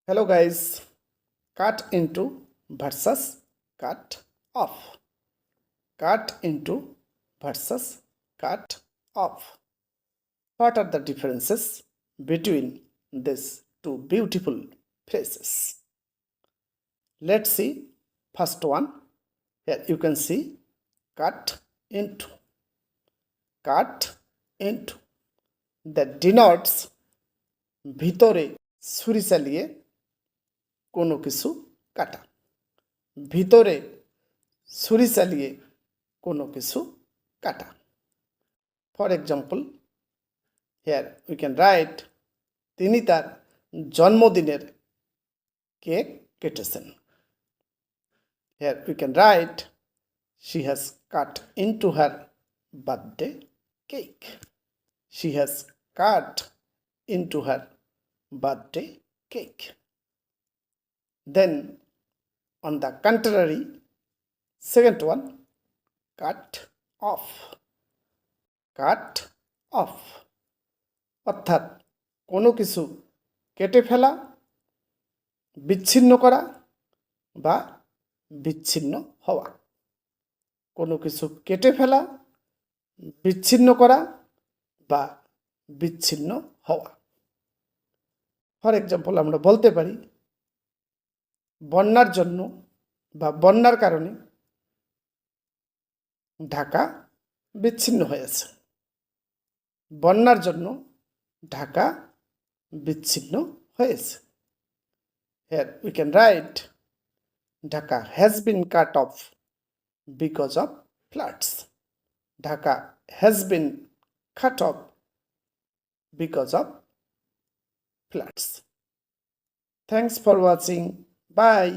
Hello guys, cut into versus cut off. Cut into versus cut off. What are the differences between these two beautiful phrases? Let's see. First one, here you can see cut into. Cut into. That denotes ভিতরে ছুরি চালিয়ে কোনো কিছু কাটা, ভিতরে ছুরি চালিয়ে কোনো কিছু কাটা। For example, here we can write, তিনি তার জন্মদিনের কেক কেটেছেন। Here we can write, she has cut into her birthday cake. She has cut into her birthday cake. Then on the contrary, second one, cut off. Cut off অর্থাৎ কোনো কিছু কেটে ফেলা, বিচ্ছিন্ন করা বা বিচ্ছিন্ন হওয়া। কোনো কিছু কেটে ফেলা, বিচ্ছিন্ন করা বা বিচ্ছিন্ন হওয়া। ফর এক্সাম্পল আমরা বলতে পারি, বন্যার জন্য বা বন্যার কারণে ঢাকা বিচ্ছিন্ন হয়েছে। বন্যার জন্য ঢাকা বিচ্ছিন্ন হয়েছে। Here we can write, Dhaka has been cut off because of floods. Dhaka has been cut off because of floods. Thanks for watching. Bye.